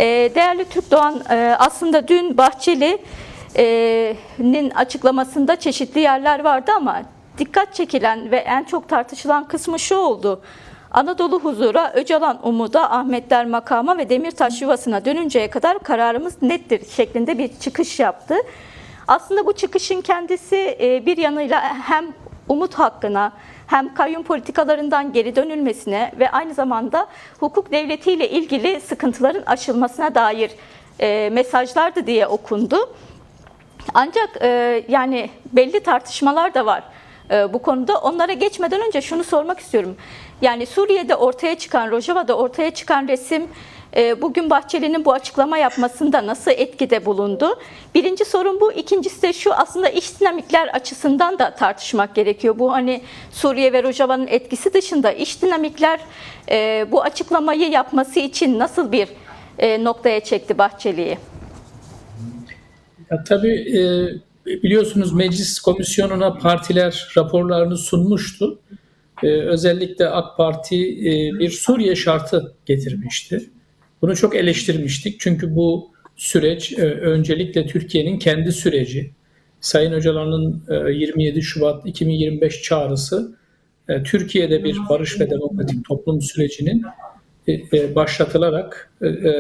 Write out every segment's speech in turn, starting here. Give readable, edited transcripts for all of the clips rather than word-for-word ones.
Değerli Türk Doğan, aslında dün Bahçeli'nin açıklamasında çeşitli yerler vardı ama dikkat çekilen ve en çok tartışılan kısmı şu oldu. Anadolu huzura, Öcalan umuda, Ahmetler makama ve Demirtaş yuvasına dönünceye kadar kararımız nettir şeklinde bir çıkış yaptı. Aslında bu çıkışın kendisi bir yanıyla hem umut hakkına hem kayyum politikalarından geri dönülmesine ve aynı zamanda hukuk devletiyle ilgili sıkıntıların aşılmasına dair mesajlardı diye okundu. Ancak yani belli tartışmalar da var bu konuda. Onlara geçmeden önce şunu sormak istiyorum. Yani Suriye'de ortaya çıkan, Rojava'da ortaya çıkan resim bugün Bahçeli'nin bu açıklama yapmasında nasıl etkide bulundu? Birinci sorun bu. İkincisi de şu, aslında iç dinamikler açısından da tartışmak gerekiyor. Bu hani Suriye ve Rojava'nın etkisi dışında iç dinamikler bu açıklamayı yapması için nasıl bir noktaya çekti Bahçeli'yi? Ya tabii biliyorsunuz meclis komisyonuna partiler raporlarını sunmuştu. Özellikle AK Parti bir Suriye şartı getirmişti. Bunu çok eleştirmiştik. Çünkü bu süreç öncelikle Türkiye'nin kendi süreci. Sayın Öcalan'ın 27 Şubat 2025 çağrısı Türkiye'de bir barış ve demokratik toplum sürecinin başlatılarak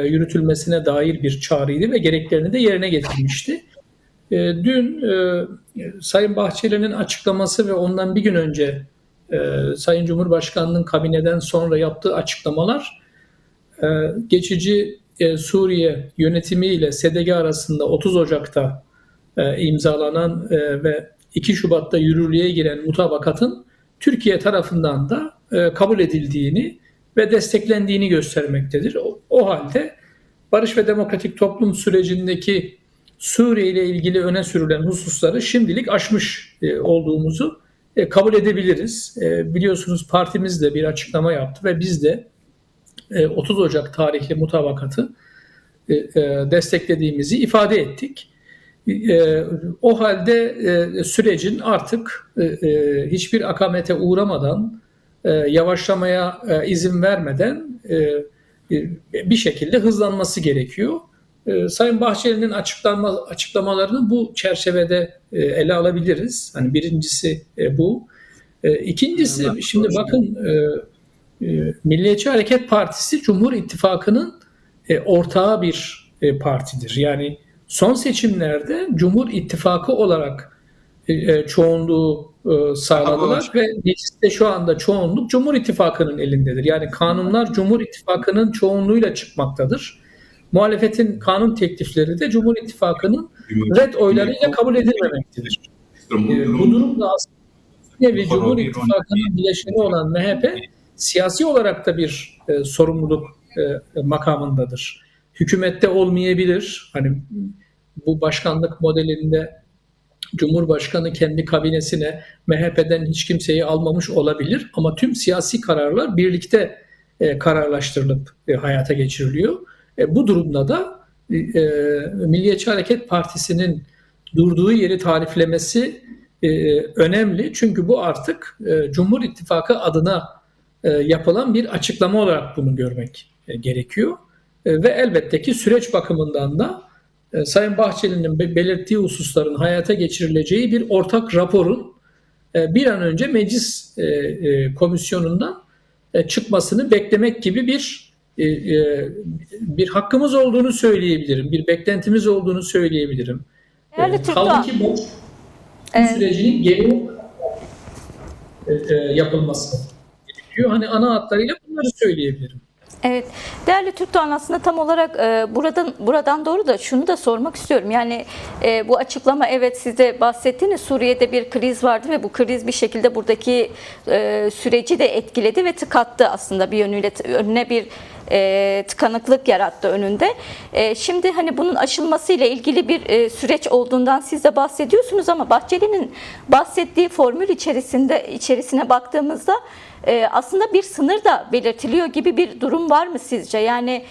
yürütülmesine dair bir çağrıydı ve gereklerini de yerine getirmişti. Dün Sayın Bahçeli'nin açıklaması ve ondan bir gün önce Sayın Cumhurbaşkanı'nın kabineden sonra yaptığı açıklamalar geçici Suriye yönetimi ile SDG arasında 30 Ocak'ta imzalanan ve 2 Şubat'ta yürürlüğe giren mutabakatın Türkiye tarafından da kabul edildiğini ve desteklendiğini göstermektedir. O halde barış ve demokratik toplum sürecindeki Suriye ile ilgili öne sürülen hususları şimdilik aşmış olduğumuzu kabul edebiliriz. Biliyorsunuz partimiz de bir açıklama yaptı ve biz de 30 Ocak tarihli mutabakatı desteklediğimizi ifade ettik. O halde sürecin artık hiçbir akamete uğramadan, yavaşlamaya izin vermeden bir şekilde hızlanması gerekiyor. Sayın Bahçeli'nin açıklamalarını bu çerçevede ele alabiliriz. Hani birincisi bu. İkincisi, şimdi bakın, Milliyetçi Hareket Partisi Cumhur İttifakı'nın ortağı bir partidir. Yani son seçimlerde Cumhur İttifakı olarak çoğunluğu sağladılar ve mecliste şu anda çoğunluk Cumhur İttifakı'nın elindedir. Yani kanunlar Cumhur İttifakı'nın çoğunluğuyla çıkmaktadır. Muhalefetin kanun teklifleri de Cumhur İttifakı'nın red oylarıyla kabul edilmemektedir. Bu durumda aslında nevi Cumhur İttifakı'nın bileşeni olan MHP siyasi olarak da bir sorumluluk makamındadır. Hükümette olmayabilir. Hani bu başkanlık modelinde Cumhurbaşkanı kendi kabinesine MHP'den hiç kimseyi almamış olabilir ama tüm siyasi kararlar birlikte kararlaştırılıp hayata geçiriliyor. Bu durumda da Milliyetçi Hareket Partisi'nin durduğu yeri tariflemesi önemli. Çünkü bu artık Cumhur İttifakı adına yapılan bir açıklama olarak bunu görmek gerekiyor. Ve elbette ki süreç bakımından da Sayın Bahçeli'nin belirttiği hususların hayata geçirileceği bir ortak raporun bir an önce meclis komisyonundan çıkmasını beklemek gibi bir hakkımız olduğunu söyleyebilirim. Bir beklentimiz olduğunu söyleyebilirim. Kaldı ki bu sürecinin geri yapılması gerekiyor. Hani ana hatlarıyla bunları söyleyebilirim. Evet, değerli Türk Doğan, aslında tam olarak buradan doğru da şunu da sormak istiyorum. Yani bu açıklama, evet, siz de bahsettiğiniz Suriye'de bir kriz vardı ve bu kriz bir şekilde buradaki süreci de etkiledi ve tıkattı aslında, bir yönüyle önüne bir tıkanıklık yarattı önünde. Şimdi hani bunun aşılmasıyla ilgili bir süreç olduğundan siz de bahsediyorsunuz ama Bahçeli'nin bahsettiği formül içerisine baktığımızda aslında bir sınır da belirtiliyor gibi bir durum var mı sizce? Yani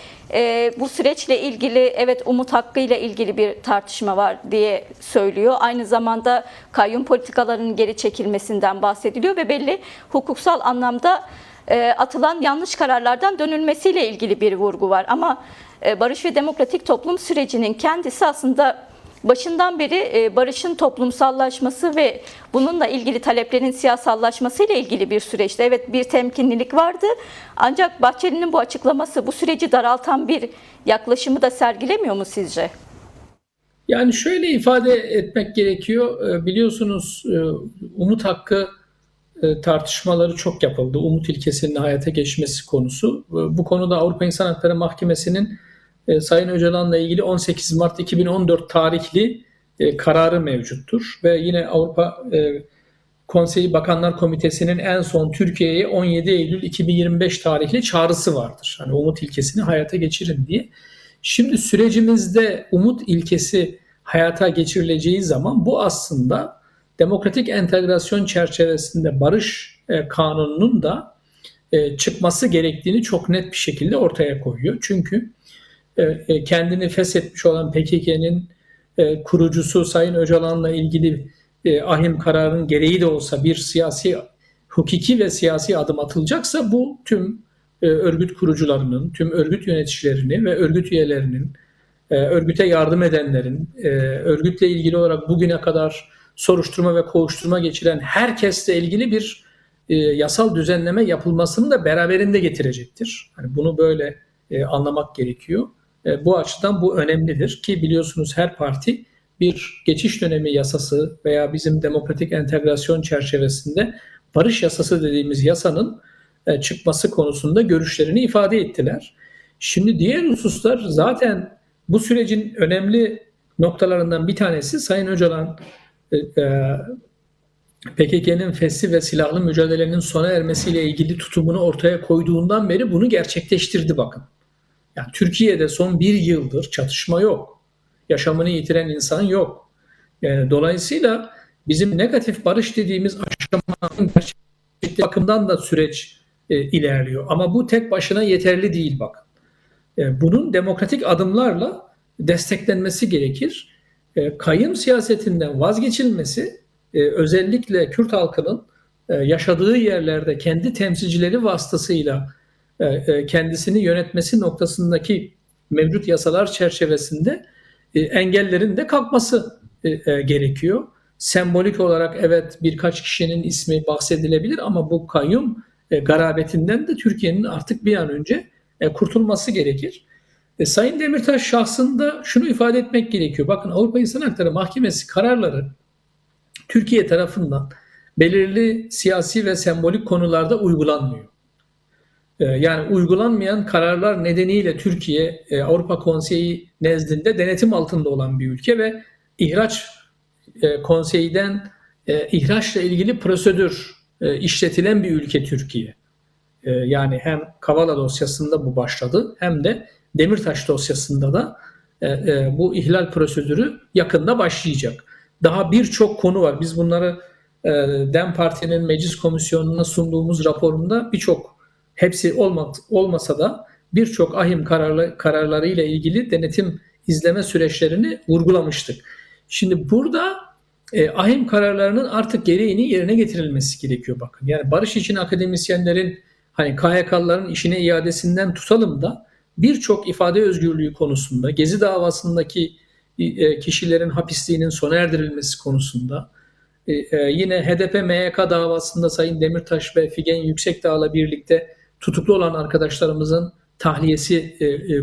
bu süreçle ilgili, evet, umut hakkıyla ilgili bir tartışma var diye söylüyor. Aynı zamanda kayyum politikalarının geri çekilmesinden bahsediliyor ve belli hukuksal anlamda atılan yanlış kararlardan dönülmesiyle ilgili bir vurgu var. Ama barış ve demokratik toplum sürecinin kendisi aslında başından beri barışın toplumsallaşması ve bununla ilgili taleplerin siyasallaşması ile ilgili bir süreçti. Evet, bir temkinlilik vardı. Ancak Bahçeli'nin bu açıklaması bu süreci daraltan bir yaklaşımı da sergilemiyor mu sizce? Yani şöyle ifade etmek gerekiyor. Biliyorsunuz umut hakkı tartışmaları çok yapıldı. Umut ilkesinin hayata geçmesi konusu. Bu konuda Avrupa İnsan Hakları Mahkemesi'nin Sayın Öcalan'la ilgili 18 Mart 2014 tarihli kararı mevcuttur. Ve yine Avrupa Konseyi Bakanlar Komitesi'nin en son Türkiye'ye 17 Eylül 2025 tarihli çağrısı vardır. Hani umut ilkesini hayata geçirin diye. Şimdi sürecimizde umut ilkesi hayata geçirileceği zaman bu aslında demokratik entegrasyon çerçevesinde barış kanununun da çıkması gerektiğini çok net bir şekilde ortaya koyuyor. Çünkü kendini feshetmiş olan PKK'nın kurucusu Sayın Öcalan'la ilgili ahim kararının gereği de olsa bir siyasi, hukuki ve siyasi adım atılacaksa bu tüm örgüt kurucularının, tüm örgüt yöneticilerinin ve örgüt üyelerinin, örgüte yardım edenlerin, örgütle ilgili olarak bugüne kadar soruşturma ve kovuşturma geçiren herkesle ilgili bir yasal düzenleme yapılmasını da beraberinde getirecektir. Yani bunu böyle anlamak gerekiyor. Bu açıdan bu önemlidir ki biliyorsunuz her parti bir geçiş dönemi yasası veya bizim demokratik entegrasyon çerçevesinde barış yasası dediğimiz yasanın çıkması konusunda görüşlerini ifade ettiler. Şimdi diğer hususlar zaten bu sürecin önemli noktalarından bir tanesi Sayın Öcalan PKK'nın fesli ve silahlı mücadelenin sona ermesiyle ilgili tutumunu ortaya koyduğundan beri bunu gerçekleştirdi bakın. Yani Türkiye'de son bir yıldır çatışma yok. Yaşamını yitiren insan yok. Yani dolayısıyla bizim negatif barış dediğimiz aşamanın gerçeklik bakımından da süreç ilerliyor. Ama bu tek başına yeterli değil bakın. Bunun demokratik adımlarla desteklenmesi gerekir. Kayyım siyasetinden vazgeçilmesi özellikle Kürt halkının yaşadığı yerlerde kendi temsilcileri vasıtasıyla kendisini yönetmesi noktasındaki mevcut yasalar çerçevesinde engellerin de kalkması gerekiyor. Sembolik olarak evet birkaç kişinin ismi bahsedilebilir ama bu kayyum garabetinden de Türkiye'nin artık bir an önce kurtulması gerekir. Sayın Demirtaş şahsında şunu ifade etmek gerekiyor. Bakın Avrupa İnsan Hakları Mahkemesi kararları Türkiye tarafından belirli siyasi ve sembolik konularda uygulanmıyor. Yani uygulanmayan kararlar nedeniyle Türkiye Avrupa Konseyi nezdinde denetim altında olan bir ülke ve ihraç konseyden ihraçla ilgili prosedür işletilen bir ülke Türkiye. Yani hem Kavala dosyasında bu başladı hem de Demirtaş dosyasında da bu ihlal prosedürü yakında başlayacak. Daha birçok konu var. Biz bunları DEM Parti'nin meclis komisyonuna sunduğumuz raporunda hepsi olmasa da birçok ahim kararları ile ilgili denetim izleme süreçlerini vurgulamıştık. Şimdi burada ahim kararlarının artık gereğini yerine getirilmesi gerekiyor bakın. Yani barış için akademisyenlerin hani KHK'lıların işine iadesinden tutalım da birçok ifade özgürlüğü konusunda, Gezi davasındaki kişilerin hapisliğinin sona erdirilmesi konusunda, yine HDP-MYK davasında Sayın Demirtaş ve Figen Yüksekdağ'la birlikte tutuklu olan arkadaşlarımızın tahliyesi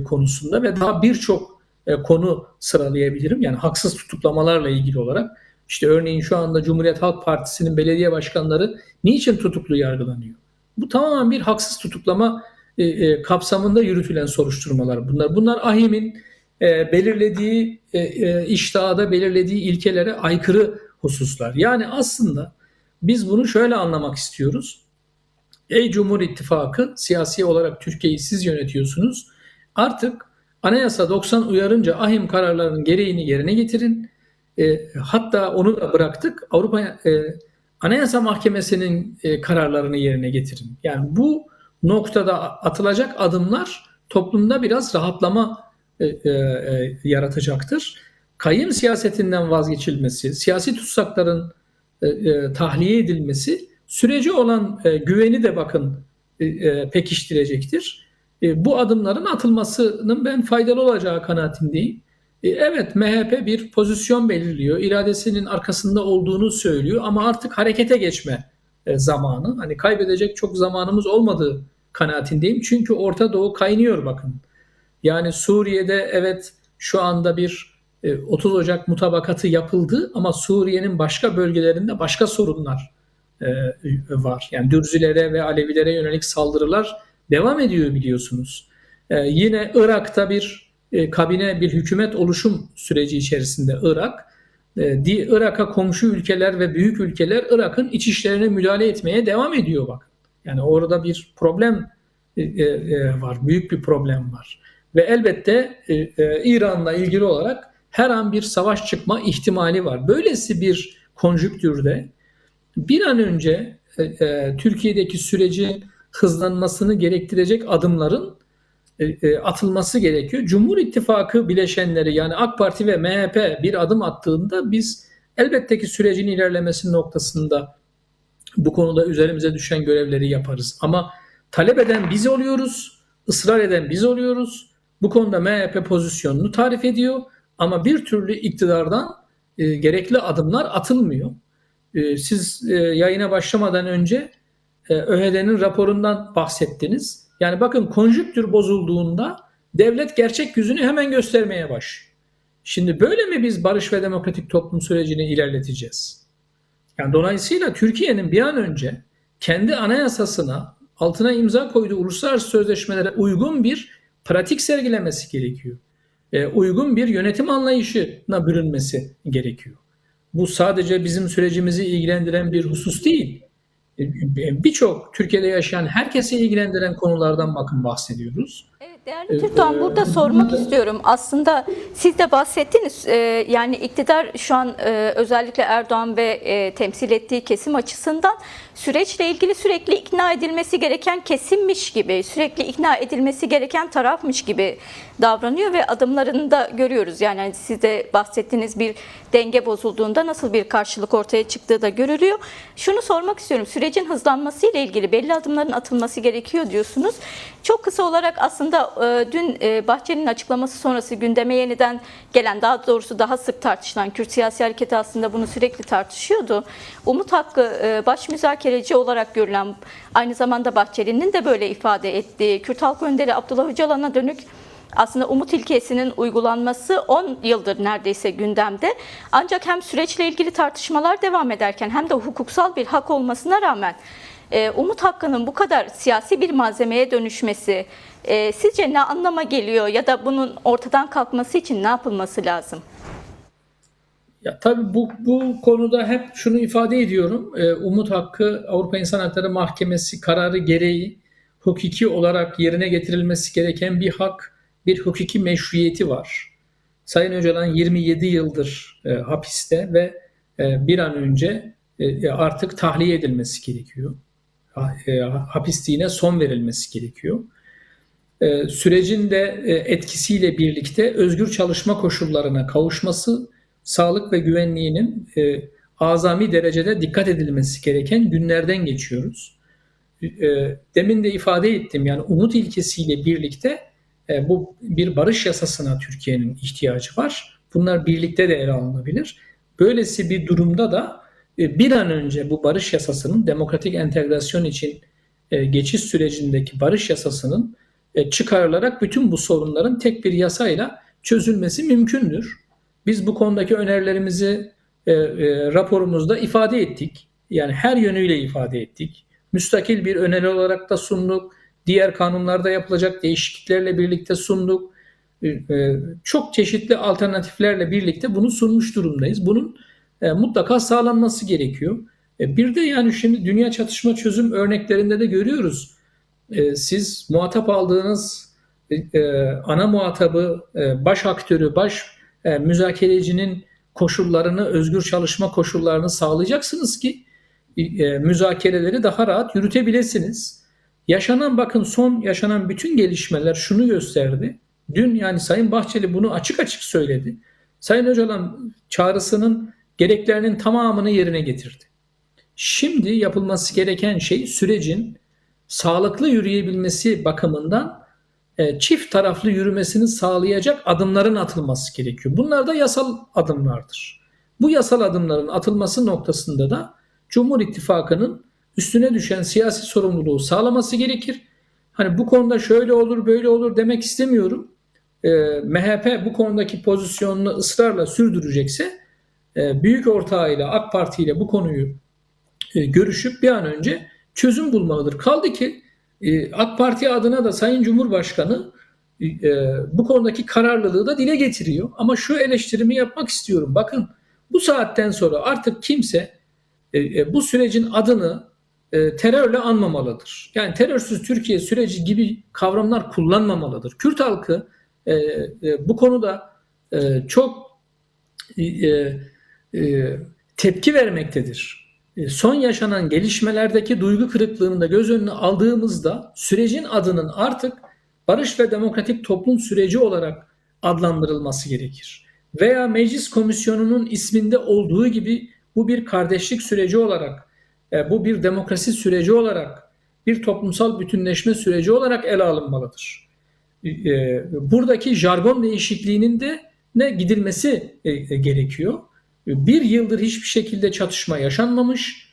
konusunda ve daha birçok konu sıralayabilirim. Yani haksız tutuklamalarla ilgili olarak. İşte örneğin şu anda Cumhuriyet Halk Partisi'nin belediye başkanları niçin tutuklu yargılanıyor? Bu tamamen bir haksız tutuklama kapsamında yürütülen soruşturmalar bunlar. Bunlar AHİM'in belirlediği iştahda belirlediği ilkelere aykırı hususlar. Yani aslında biz bunu şöyle anlamak istiyoruz. Ey Cumhur İttifakı, siyasi olarak Türkiye'yi siz yönetiyorsunuz. Artık Anayasa 90 uyarınca ahim kararlarının gereğini yerine getirin. Hatta onu da bıraktık. Avrupa Anayasa Mahkemesi'nin kararlarını yerine getirin. Yani bu noktada atılacak adımlar toplumda biraz rahatlama yaratacaktır. Kayyım siyasetinden vazgeçilmesi, siyasi tutsakların tahliye edilmesi sürece olan güveni de bakın pekiştirecektir. Bu adımların atılmasının ben faydalı olacağı kanaatindeyim. Evet, MHP bir pozisyon belirliyor, iradesinin arkasında olduğunu söylüyor ama artık harekete geçme zamanı. Hani kaybedecek çok zamanımız olmadığı kanaatindeyim. Çünkü Orta Doğu kaynıyor bakın. Yani Suriye'de evet şu anda bir 30 Ocak mutabakatı yapıldı ama Suriye'nin başka bölgelerinde başka sorunlar e, var. Yani Dürzilere ve Alevilere yönelik saldırılar devam ediyor biliyorsunuz. Yine Irak'ta bir kabine, bir hükümet oluşum süreci içerisinde Irak'a komşu ülkeler ve büyük ülkeler Irak'ın iç işlerine müdahale etmeye devam ediyor bak. Yani orada bir problem var, büyük bir problem var. Ve elbette İran'la ilgili olarak her an bir savaş çıkma ihtimali var. Böylesi bir konjüktürde bir an önce Türkiye'deki sürecin hızlanmasını gerektirecek adımların atılması gerekiyor. Cumhur İttifakı bileşenleri yani AK Parti ve MHP bir adım attığında biz elbette ki sürecin ilerlemesi noktasında bu konuda üzerimize düşen görevleri yaparız. Ama talep eden biz oluyoruz, ısrar eden biz oluyoruz. Bu konuda MHP pozisyonunu tarif ediyor ama bir türlü iktidardan gerekli adımlar atılmıyor. Siz yayına başlamadan önce ÖHD'nin raporundan bahsettiniz. Yani bakın konjüktür bozulduğunda devlet gerçek yüzünü hemen göstermeye başlıyor. Şimdi böyle mi biz barış ve demokratik toplum sürecini ilerleteceğiz? Yani dolayısıyla Türkiye'nin bir an önce kendi anayasasına, altına imza koyduğu uluslararası sözleşmelere uygun bir pratik sergilemesi gerekiyor. Uygun bir yönetim anlayışına bürünmesi gerekiyor. Bu sadece bizim sürecimizi ilgilendiren bir husus değil. Birçok Türkiye'de yaşayan herkesi ilgilendiren konulardan bakın bahsediyoruz. Evet, değerli Türkdoğan, burada sormak istiyorum. Aslında siz de bahsettiniz. Yani iktidar şu an özellikle Erdoğan ve temsil ettiği kesim açısından süreçle ilgili sürekli ikna edilmesi gereken kesimmiş gibi, sürekli ikna edilmesi gereken tarafmış gibi davranıyor ve adımlarını da görüyoruz. Yani siz de bahsettiğiniz bir denge bozulduğunda nasıl bir karşılık ortaya çıktığı da görülüyor. Şunu sormak istiyorum. Sürecin hızlanması ile ilgili belli adımların atılması gerekiyor diyorsunuz. Çok kısa olarak aslında dün Bahçeli'nin açıklaması sonrası gündeme yeniden gelen, daha doğrusu daha sık tartışılan Kürt Siyasi Hareketi aslında bunu sürekli tartışıyordu. Umut Hakkı baş müzakereci olarak görülen, aynı zamanda Bahçeli'nin de böyle ifade ettiği Kürt Halk Önderi Abdullah Öcalan'a dönük aslında umut ilkesinin uygulanması 10 yıldır neredeyse gündemde. Ancak hem süreçle ilgili tartışmalar devam ederken hem de hukuksal bir hak olmasına rağmen umut hakkının bu kadar siyasi bir malzemeye dönüşmesi sizce ne anlama geliyor ya da bunun ortadan kalkması için ne yapılması lazım? Ya tabii bu konuda hep şunu ifade ediyorum. Umut hakkı Avrupa İnsan Hakları Mahkemesi kararı gereği hukuki olarak yerine getirilmesi gereken bir hak, bir hukuki meşruiyeti var. Sayın Öcalan 27 yıldır hapiste ve bir an önce artık tahliye edilmesi gerekiyor. Hapisliğine son verilmesi gerekiyor. Sürecin de etkisiyle birlikte özgür çalışma koşullarına kavuşması, sağlık ve güvenliğinin azami derecede dikkat edilmesi gereken günlerden geçiyoruz. Demin de ifade ettim, yani umut ilkesiyle birlikte bu bir barış yasasına Türkiye'nin ihtiyacı var. Bunlar birlikte de ele alınabilir. Böylesi bir durumda da bir an önce bu barış yasasının demokratik entegrasyon için geçiş sürecindeki barış yasasının çıkarılarak bütün bu sorunların tek bir yasayla çözülmesi mümkündür. Biz bu konudaki önerilerimizi raporumuzda ifade ettik. Yani her yönüyle ifade ettik. Müstakil bir öneri olarak da sunduk. Diğer kanunlarda yapılacak değişikliklerle birlikte sunduk. Çok çeşitli alternatiflerle birlikte bunu sunmuş durumdayız. Bunun mutlaka sağlanması gerekiyor. Bir de yani şimdi dünya çatışma çözüm örneklerinde de görüyoruz. Siz muhatap aldığınız ana muhatabı, baş aktörü, baş müzakerecinin koşullarını, özgür çalışma koşullarını sağlayacaksınız ki müzakereleri daha rahat yürütebilirsiniz. Son yaşanan bütün gelişmeler şunu gösterdi. Dün yani Sayın Bahçeli bunu açık açık söyledi. Sayın Öcalan çağrısının gereklerinin tamamını yerine getirdi. Şimdi yapılması gereken şey sürecin sağlıklı yürüyebilmesi bakımından çift taraflı yürümesini sağlayacak adımların atılması gerekiyor. Bunlar da yasal adımlardır. Bu yasal adımların atılması noktasında da Cumhur İttifakı'nın üstüne düşen siyasi sorumluluğu sağlaması gerekir. Hani bu konuda şöyle olur, böyle olur demek istemiyorum. MHP bu konudaki pozisyonunu ısrarla sürdürecekse büyük ortağıyla AK Parti ile bu konuyu görüşüp bir an önce çözüm bulmalıdır. Kaldı ki AK Parti adına da Sayın Cumhurbaşkanı bu konudaki kararlılığı da dile getiriyor. Ama şu eleştirimi yapmak istiyorum. Bakın bu saatten sonra artık kimse bu sürecin adını terörle anmamalıdır. Yani terörsüz Türkiye süreci gibi kavramlar kullanmamalıdır. Kürt halkı bu konuda çok tepki vermektedir. Son yaşanan gelişmelerdeki duygu kırıklığını da göz önüne aldığımızda sürecin adının artık barış ve demokratik toplum süreci olarak adlandırılması gerekir. Veya Meclis Komisyonu'nun isminde olduğu gibi bu bir kardeşlik süreci olarak, bu bir demokrasi süreci olarak, bir toplumsal bütünleşme süreci olarak ele alınmalıdır. Buradaki jargon değişikliğinin de gidilmesi gerekiyor. Bir yıldır hiçbir şekilde çatışma yaşanmamış.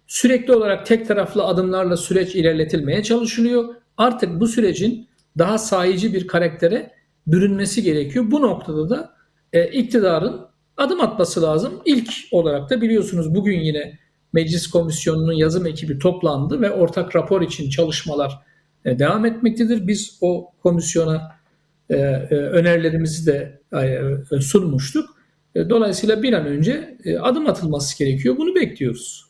Sürekli olarak tek taraflı adımlarla süreç ilerletilmeye çalışılıyor. Artık bu sürecin daha sahici bir karaktere bürünmesi gerekiyor. Bu noktada da iktidarın adım atması lazım. İlk olarak da biliyorsunuz bugün yine Meclis Komisyonu'nun yazım ekibi toplandı ve ortak rapor için çalışmalar devam etmektedir. Biz o komisyona önerilerimizi de sunmuştuk. Dolayısıyla bir an önce adım atılması gerekiyor. Bunu bekliyoruz.